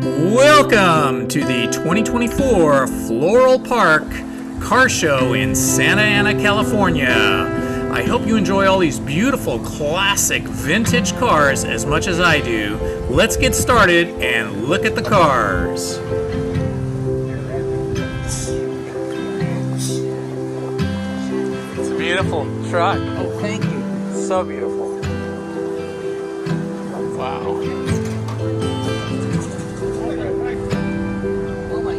Welcome to the 2024 Floral Park Car Show in Santa Ana, California. I hope you enjoy all these beautiful classic vintage cars as much as I do. Let's get started and look at the cars. It's a beautiful truck. Oh, thank you. So beautiful. Wow. Oh my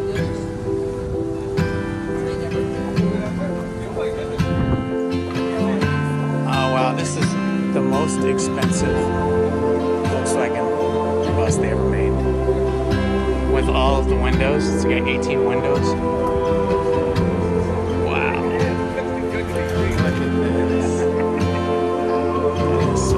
goodness. Oh wow, this is the most expensive Volkswagen bus they ever made. With all of the windows, it's got 18 windows. Wow. Look at this. That is so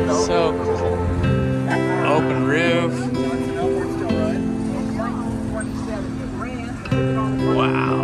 cool. So cool. Open roof. Wow.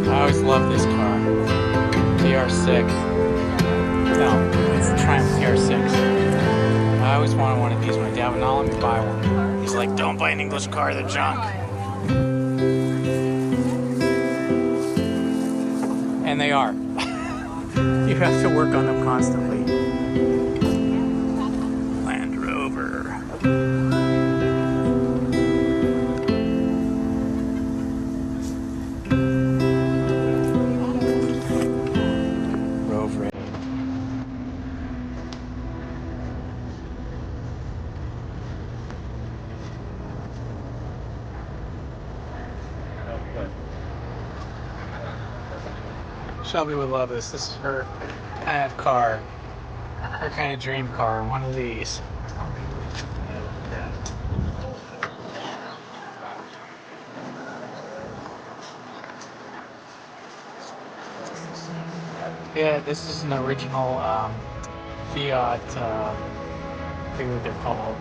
I always love this car. TR6. No, it's the Triumph TR6. I always wanted one of these. My dad would not let me buy one. He's like, don't buy an English car, they're junk. And they are. You have to work on them constantly. Land Rover. Shelby would love this. This is her kind of car. Her kind of dream car. One of these. Yeah, this is an original Fiat, I think what they're called.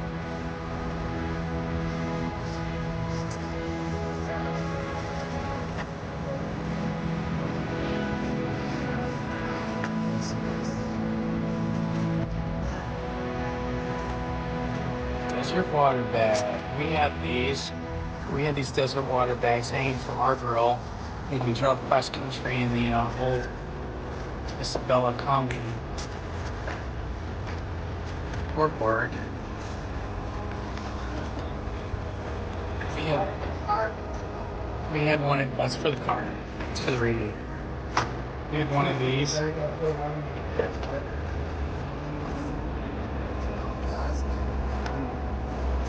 Desert water bag. We had these. We had these desert water bags hanging from our grill when we drove cross country in the old Isabella Congi board. We had one. That's for the car. It's for the radiator. We had one of these.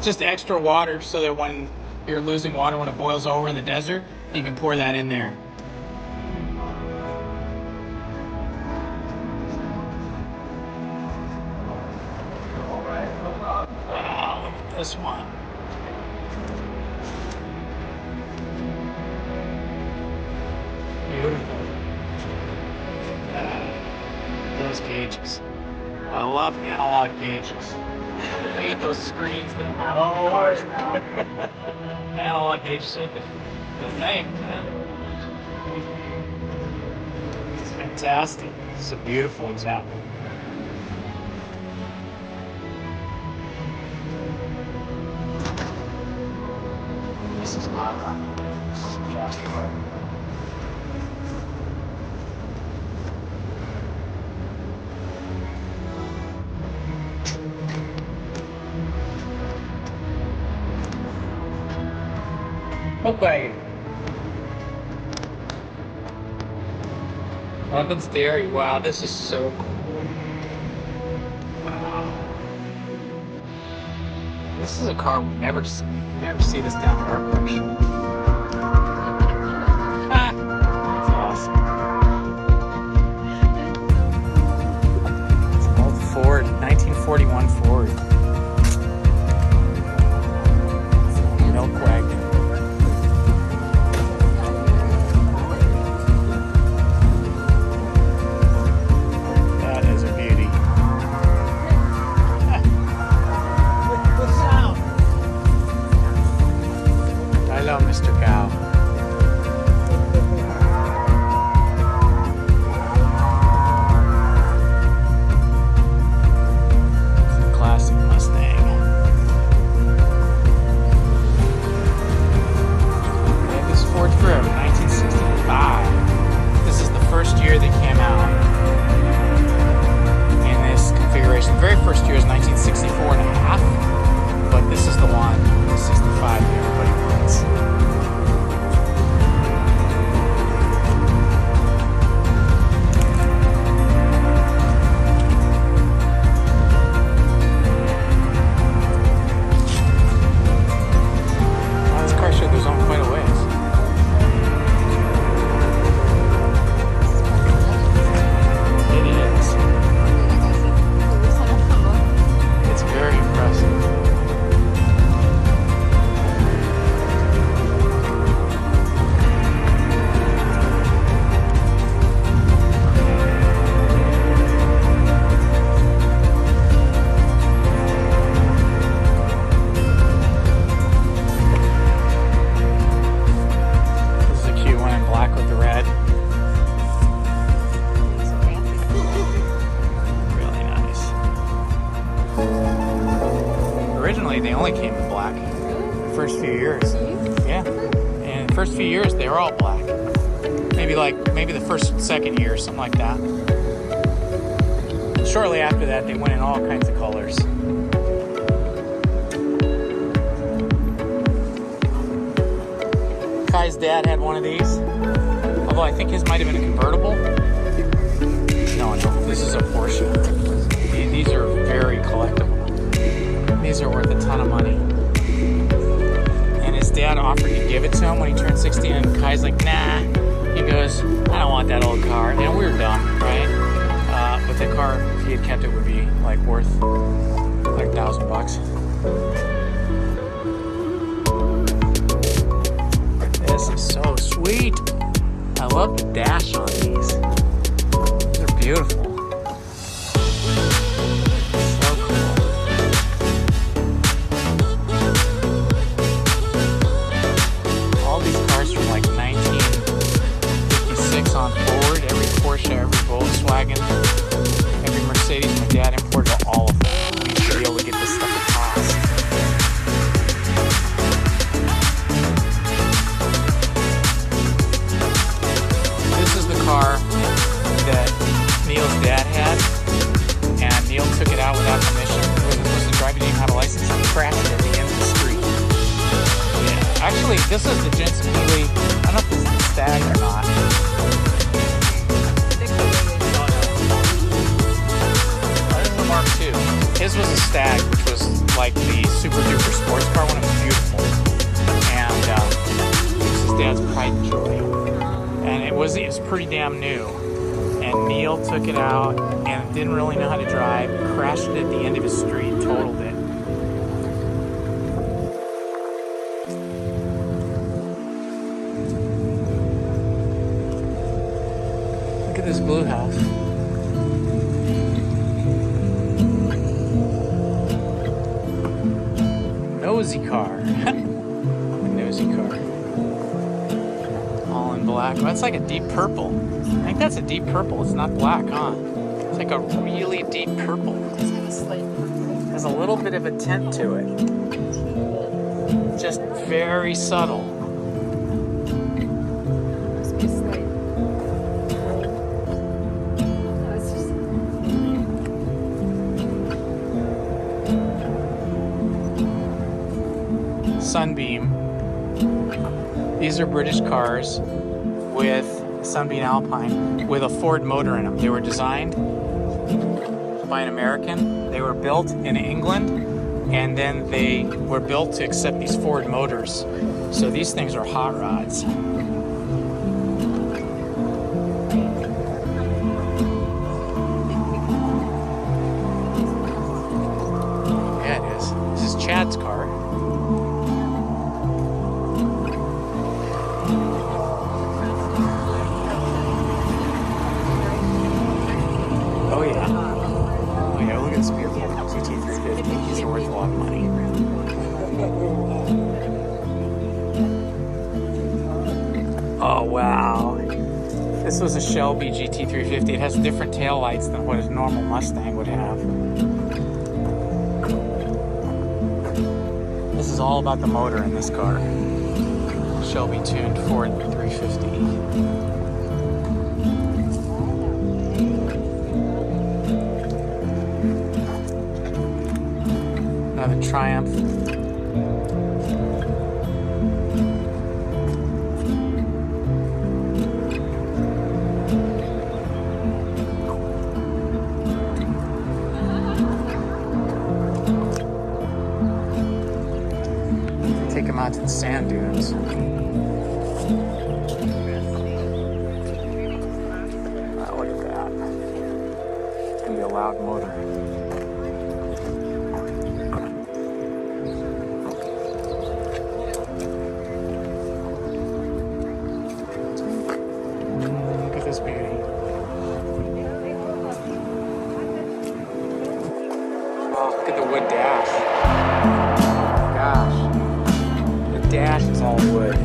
Just extra water so that when you're losing water when it boils over in the desert, you can pour that in there. Wow, look at this one. beautiful. Those gauges. I love analog gauges. I hate those screens that have all the cars now. Analog gauges are the thing, man. It's fantastic. This is a beautiful example. This is not fast car. Okay. London Stereo. Wow, this is so cool. Wow. This is a car we never see this down at our collection. Ah, that's awesome. It's an old Ford, 1941 Ford. It's a milk wagon. That is a beauty. Hello, Mr. Cow. It's a classic Mustang. Okay, this is Ford Forever, 1965. This is the first year they came out in this configuration. The very first year is 1964 and a half, but this is the one, 65 that everybody wants. This car show goes on quite a ways. It is. It's very impressive. This is a cute one in black with the red. Really nice. Originally, they only came in black. The first few years. Yeah. And the first few years, they were all black. Maybe the second year, something like that. And shortly after that, they went in all kinds of colors. Kai's dad had one of these. Although I think his might have been a convertible. No, this is a Porsche. These are very collectible. These are worth a ton of money. And his dad offered to give it to him when he turned 16, and Kai's like, nah. He goes, I don't want that old car. And we were dumb, right? But the car, if he had kept it, would be like worth like $1,000. This is so sweet. I love the dash on these. They're beautiful. So cool. All these cars from like 1956 on forward. Every Porsche, every Volkswagen, every Mercedes. My dad imported all of them. We should be able to get this stuff at cost. This is the car that Neil's dad had, and Neil took it out without permission. He wasn't supposed to drive, he didn't have a license, and crashed it at the end of the street. Yeah. Actually, this is the Jensen Healy. I don't know if this is the Stag or not. This is the Mark II. His was a Stag, which was like the super duper sports car one. It was beautiful. And it was his dad's pride and joy. And it was pretty damn new. And Neil took it out and didn't really know how to drive, crashed it at the end of his street, totaled it. Look at this blue house. Nosy car. A nosy car. All in black. Well, that's like a deep purple. I think that's a deep purple. It's not black, huh? It's like a really deep purple. Has a little bit of a tint to it. Just very subtle. Must be a slight. No, it's just. Sunbeam. These are British cars with Sunbeam Alpine with a Ford motor in them. They were designed by an American. They were built in England, and then they were built to accept these Ford motors. So these things are hot rods. Yeah, it is. This is Chad's car. Oh yeah. Oh yeah, look at this beautiful GT350. These are worth a lot of money. Oh wow. This was a Shelby GT350. It has different taillights than what a normal Mustang would have. This is all about the motor in this car. Shelby tuned Ford 350. Another Triumph. Take him out to the sand dunes. Oh, look at that. It's gonna be a loud motor. Look at this beauty. Oh, look at the wood dash. Gosh. The dash is all wood.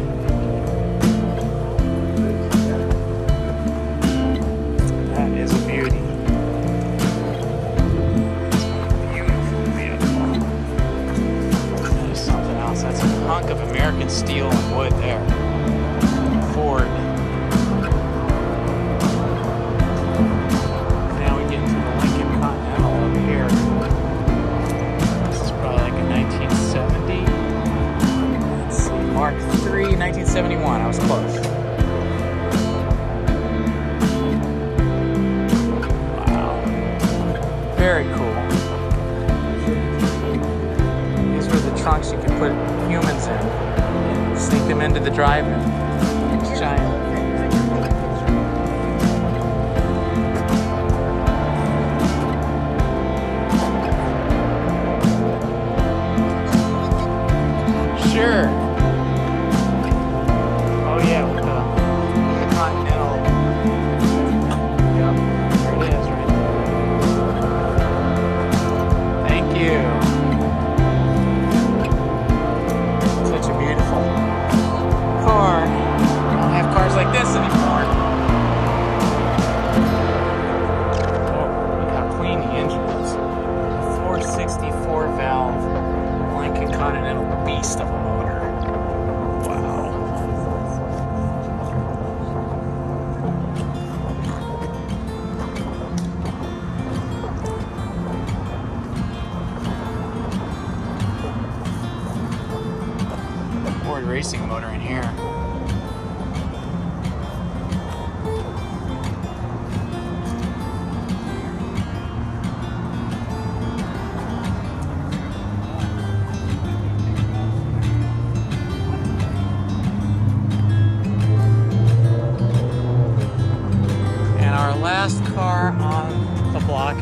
That is a beauty. Beautiful vehicle. That is something else. That's a hunk of American steel and wood there. Ford. Now we get to the Lincoln Continental over here. This is probably like a 1970. Let's see, Mark III, 1971. I was close. Wow. Very cool. These were the trunks you could put humans in. Sneak them into the drive-in. It's giant. Sure. Oh yeah, with the Continental. Yep, there it is right there. Thank you. Such a beautiful car. I don't have cars like this anymore. Oh, look how clean the engine is. 464 valve Lincoln Continental beast of a motor. Wow. Ford racing motor in here. Last car on the block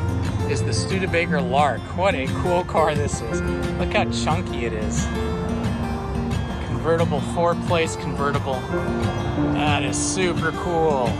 is the Studebaker Lark. What a cool car this is. Look how chunky it is. Convertible, 4-place convertible. That is super cool.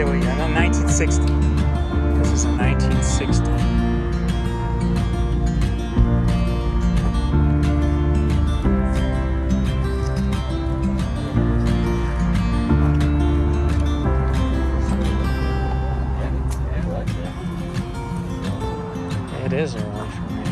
say what year? 1960. This is a 1960. It is early for me.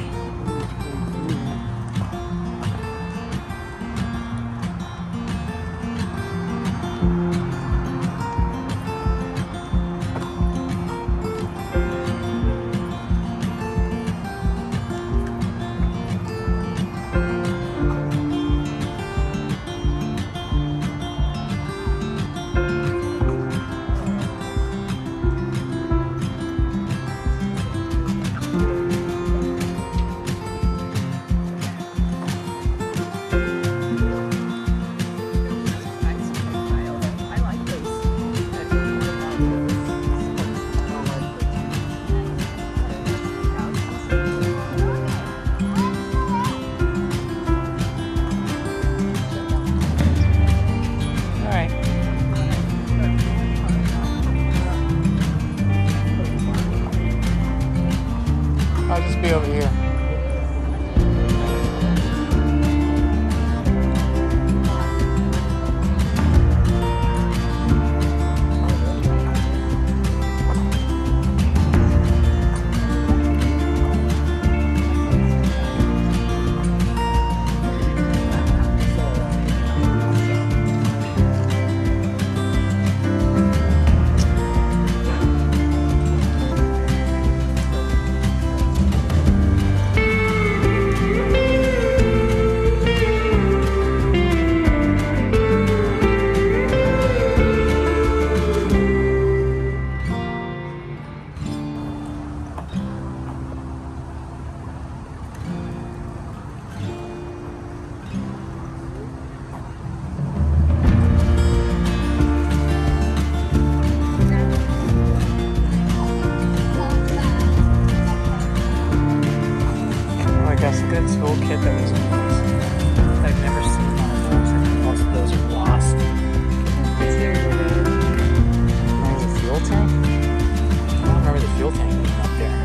I like this. All right. I'll just be over here. That's a good toolkit that was amazing. I've never seen one of those. I think most of those are lost. Remember the fuel tank? I don't remember the fuel tank being up there.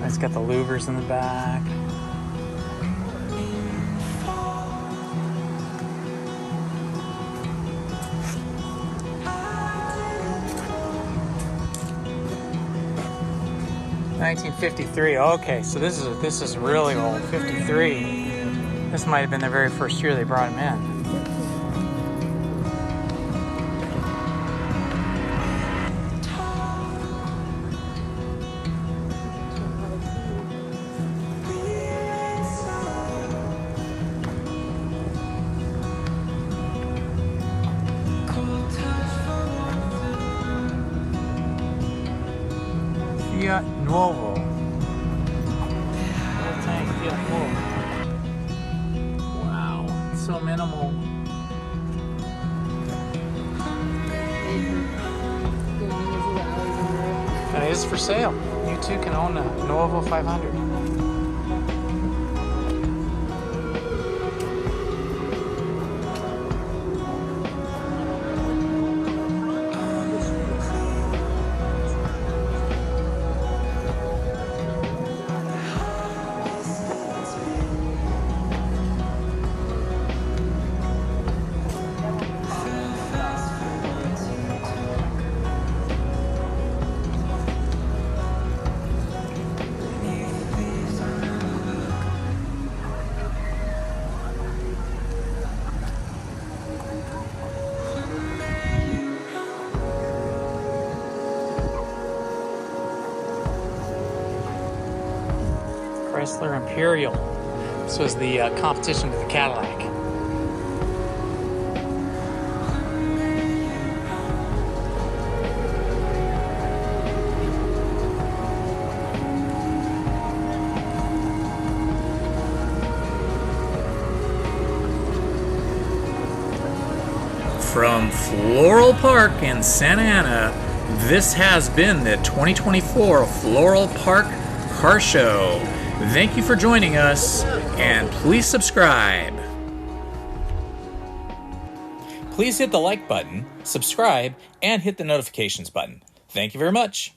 It's got the louvers in the back. $1953. Okay, so this is really old. 53. This might have been the very first year they brought him in. Fiat Nuovo. Full tank Fiat Nuovo. Wow, it's so minimal. And it is for sale. You too can own a Nuovo 500. Chrysler Imperial. This was the competition with the Cadillac. From Floral Park in Santa Ana, This has been the 2024 Floral Park Car Show. Thank you for joining us, and please subscribe. Please hit the like button, subscribe, and hit the notifications button. Thank you very much.